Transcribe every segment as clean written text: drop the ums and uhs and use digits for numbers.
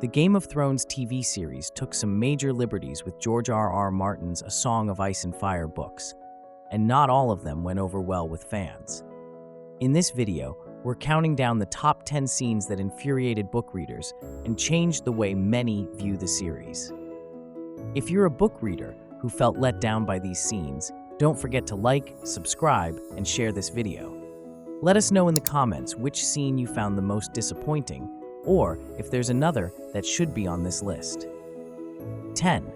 The Game of Thrones TV series took some major liberties with George R.R. Martin's A Song of Ice and Fire books, and not all of them went over well with fans. In this video, we're counting down the top 10 scenes that infuriated book readers and changed the way many view the series. If you're a book reader who felt let down by these scenes, don't forget to like, subscribe, and share this video. Let us know in the comments which scene you found the most disappointing, or if there's another that should be on this list. 10.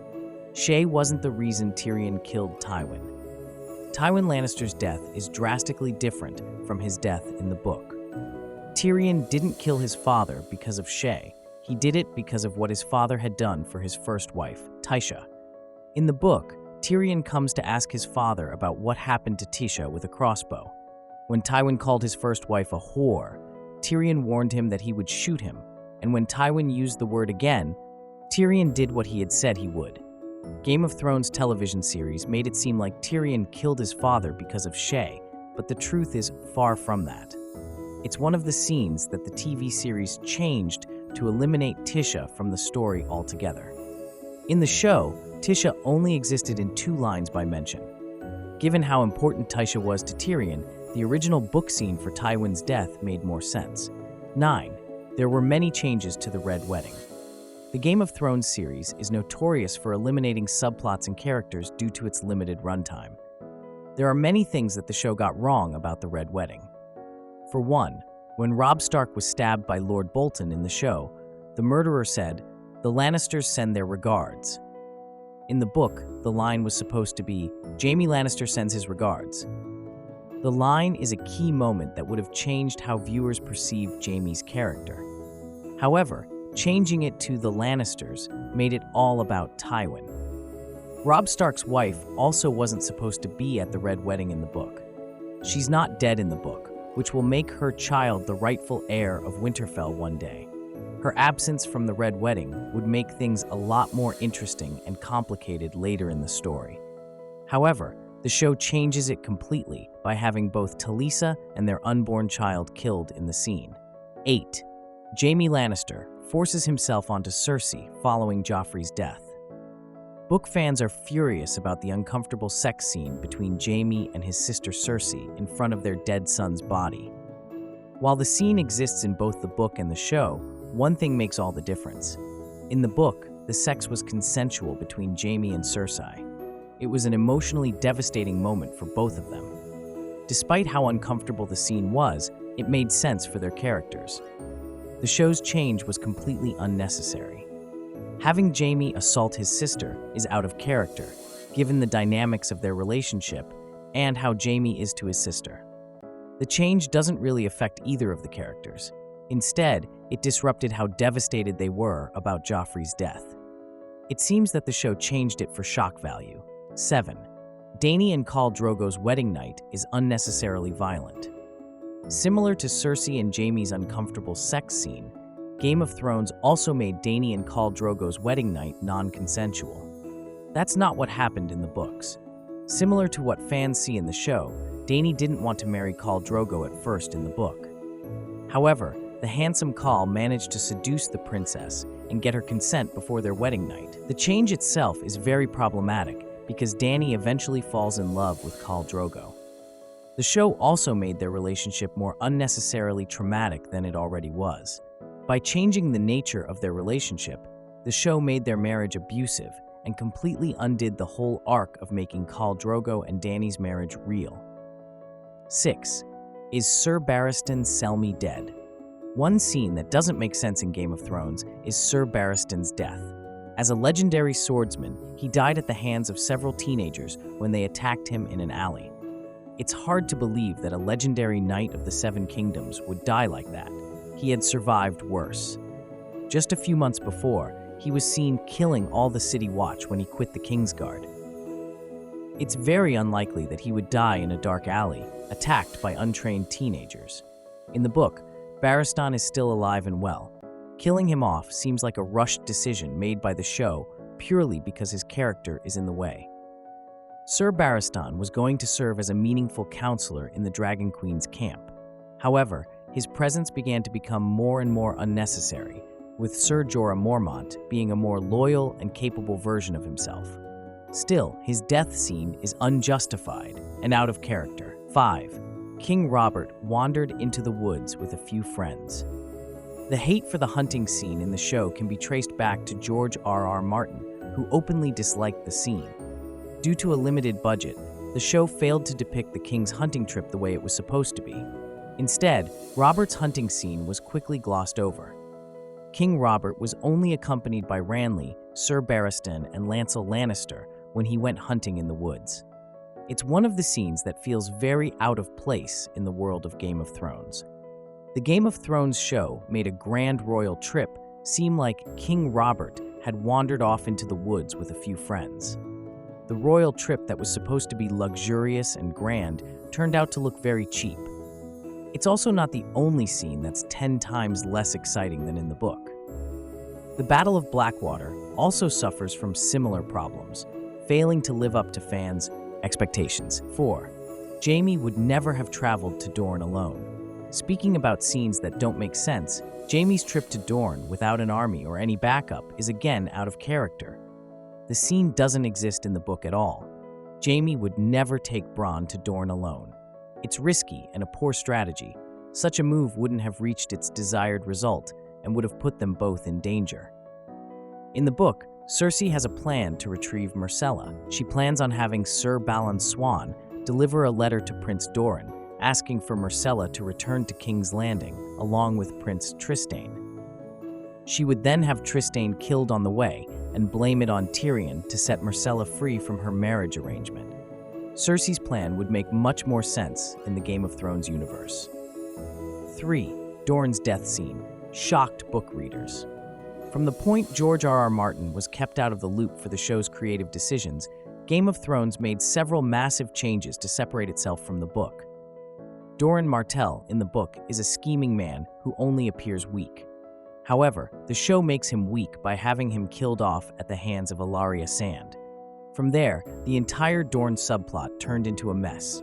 Shae wasn't the reason Tyrion killed Tywin. Tywin Lannister's death is drastically different from his death in the book. Tyrion didn't kill his father because of Shae. He did it because of what his father had done for his first wife, Tysha. In the book, Tyrion comes to ask his father about what happened to Tysha with a crossbow. When Tywin called his first wife a whore, Tyrion warned him that he would shoot him, and when Tywin used the word again, Tyrion did what he had said he would. Game of Thrones television series made it seem like Tyrion killed his father because of Shae, but the truth is far from that. It's one of the scenes that the TV series changed to eliminate Tysha from the story altogether. In the show, Tysha only existed in 2 lines by mention. Given how important Tysha was to Tyrion, the original book scene for Tywin's death made more sense. 9. There were many changes to the Red Wedding. The Game of Thrones series is notorious for eliminating subplots and characters due to its limited runtime. There are many things that the show got wrong about the Red Wedding. For one, when Robb Stark was stabbed by Lord Bolton in the show, the murderer said, "The Lannisters send their regards." In the book, the line was supposed to be, "Jaime Lannister sends his regards." The line is a key moment that would have changed how viewers perceived Jaime's character. However, changing it to the Lannisters made it all about Tywin. Robb Stark's wife also wasn't supposed to be at the Red Wedding in the book. She's not dead in the book, which will make her child the rightful heir of Winterfell one day. Her absence from the Red Wedding would make things a lot more interesting and complicated later in the story. However, the show changes it completely by having both Talisa and their unborn child killed in the scene. 8. Jaime Lannister forces himself onto Cersei following Joffrey's death. Book fans are furious about the uncomfortable sex scene between Jaime and his sister Cersei in front of their dead son's body. While the scene exists in both the book and the show, one thing makes all the difference. In the book, the sex was consensual between Jaime and Cersei. It was an emotionally devastating moment for both of them. Despite how uncomfortable the scene was, it made sense for their characters. The show's change was completely unnecessary. Having Jaime assault his sister is out of character, given the dynamics of their relationship and how Jaime is to his sister. The change doesn't really affect either of the characters. Instead, it disrupted how devastated they were about Joffrey's death. It seems that the show changed it for shock value. 7. Dany and Khal Drogo's wedding night is unnecessarily violent. Similar to Cersei and Jaime's uncomfortable sex scene, Game of Thrones also made Dany and Khal Drogo's wedding night non-consensual. That's not what happened in the books. Similar to what fans see in the show, Dany didn't want to marry Khal Drogo at first in the book. However, the handsome Khal managed to seduce the princess and get her consent before their wedding night. The change itself is very problematic, because Dany eventually falls in love with Khal Drogo. The show also made their relationship more unnecessarily traumatic than it already was. By changing the nature of their relationship, the show made their marriage abusive and completely undid the whole arc of making Khal Drogo and Dany's marriage real. 6. Is Sir Barristan Selmy dead? One scene that doesn't make sense in Game of Thrones is Sir Barristan's death. As a legendary swordsman, he died at the hands of several teenagers when they attacked him in an alley. It's hard to believe that a legendary knight of the Seven Kingdoms would die like that. He had survived worse. Just a few months before, he was seen killing all the City Watch when he quit the Kingsguard. It's very unlikely that he would die in a dark alley, attacked by untrained teenagers. In the book, Barristan is still alive and well. Killing him off seems like a rushed decision made by the show purely because his character is in the way. Sir Barristan was going to serve as a meaningful counselor in the Dragon Queen's camp. However, his presence began to become more and more unnecessary, with Ser Jorah Mormont being a more loyal and capable version of himself. Still, his death scene is unjustified and out of character. 5. King Robert wandered into the woods with a few friends. The hate for the hunting scene in the show can be traced back to George R.R. Martin, who openly disliked the scene. Due to a limited budget, the show failed to depict the king's hunting trip the way it was supposed to be. Instead, Robert's hunting scene was quickly glossed over. King Robert was only accompanied by Ranley, Sir Barristan, and Lancel Lannister when he went hunting in the woods. It's one of the scenes that feels very out of place in the world of Game of Thrones. The Game of Thrones show made a grand royal trip seem like King Robert had wandered off into the woods with a few friends. The royal trip that was supposed to be luxurious and grand turned out to look very cheap. It's also not the only scene that's 10 times less exciting than in the book. The Battle of Blackwater also suffers from similar problems, failing to live up to fans' expectations. 4. Jaime would never have traveled to Doran alone. Speaking about scenes that don't make sense, Jaime's trip to Doran without an army or any backup is again out of character. The scene doesn't exist in the book at all. Jaime would never take Bronn to Doran alone. It's risky and a poor strategy. Such a move wouldn't have reached its desired result and would have put them both in danger. In the book, Cersei has a plan to retrieve Myrcella. She plans on having Sir Balon Swan deliver a letter to Prince Doran, asking for Myrcella to return to King's Landing, along with Prince Trystane. She would then have Trystane killed on the way and blame it on Tyrion to set Myrcella free from her marriage arrangement. Cersei's plan would make much more sense in the Game of Thrones universe. 3. Doran's death scene shocked book readers. From the point George R.R. Martin was kept out of the loop for the show's creative decisions, Game of Thrones made several massive changes to separate itself from the book. Doran Martell in the book is a scheming man who only appears weak. However, the show makes him weak by having him killed off at the hands of Ellaria Sand. From there, the entire Doran subplot turned into a mess.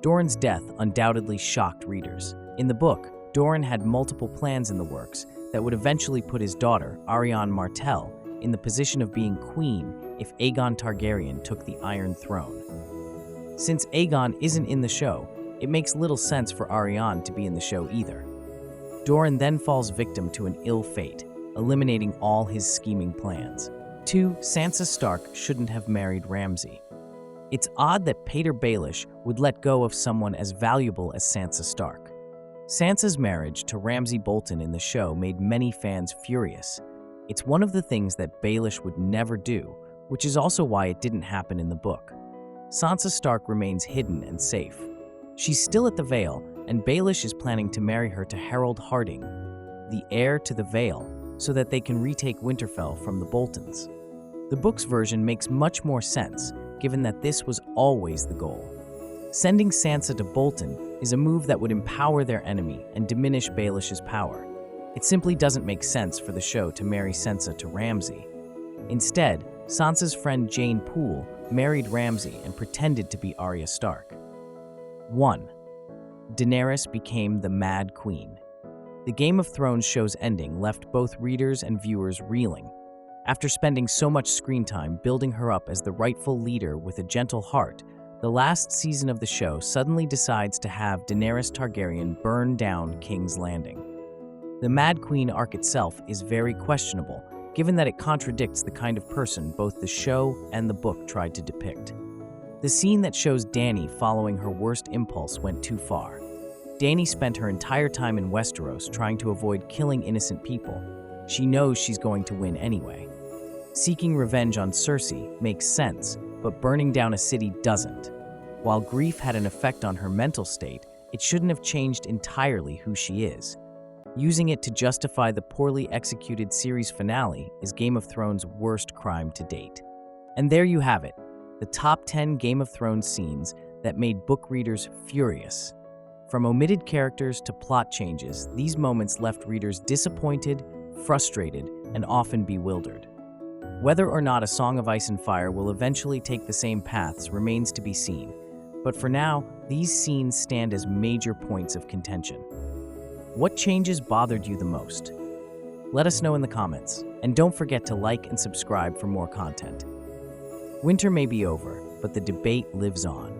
Doran's death undoubtedly shocked readers. In the book, Doran had multiple plans in the works that would eventually put his daughter, Arianne Martell, in the position of being queen if Aegon Targaryen took the Iron Throne. Since Aegon isn't in the show, it makes little sense for Arianne to be in the show either. Doran then falls victim to an ill fate, eliminating all his scheming plans. 2. Sansa Stark shouldn't have married Ramsay. It's odd that Petyr Baelish would let go of someone as valuable as Sansa Stark. Sansa's marriage to Ramsay Bolton in the show made many fans furious. It's one of the things that Baelish would never do, which is also why it didn't happen in the book. Sansa Stark remains hidden and safe. She's still at the Vale, and Baelish is planning to marry her to Harold Harding, the heir to the Vale, so that they can retake Winterfell from the Boltons. The book's version makes much more sense, given that this was always the goal. Sending Sansa to Bolton is a move that would empower their enemy and diminish Baelish's power. It simply doesn't make sense for the show to marry Sansa to Ramsay. Instead, Sansa's friend Jane Poole married Ramsay and pretended to be Arya Stark. 1. Daenerys became the Mad Queen. The Game of Thrones show's ending left both readers and viewers reeling. After spending so much screen time building her up as the rightful leader with a gentle heart, the last season of the show suddenly decides to have Daenerys Targaryen burn down King's Landing. The Mad Queen arc itself is very questionable, given that it contradicts the kind of person both the show and the book tried to depict. The scene that shows Dany following her worst impulse went too far. Dany spent her entire time in Westeros trying to avoid killing innocent people. She knows she's going to win anyway. Seeking revenge on Cersei makes sense, but burning down a city doesn't. While grief had an effect on her mental state, it shouldn't have changed entirely who she is. Using it to justify the poorly executed series finale is Game of Thrones' worst crime to date. And there you have it, the top 10 Game of Thrones scenes that made book readers furious. From omitted characters to plot changes, these moments left readers disappointed, frustrated, and often bewildered. Whether or not A Song of Ice and Fire will eventually take the same paths remains to be seen, but for now, these scenes stand as major points of contention. What changes bothered you the most? Let us know in the comments, and don't forget to like and subscribe for more content. Winter may be over, but the debate lives on.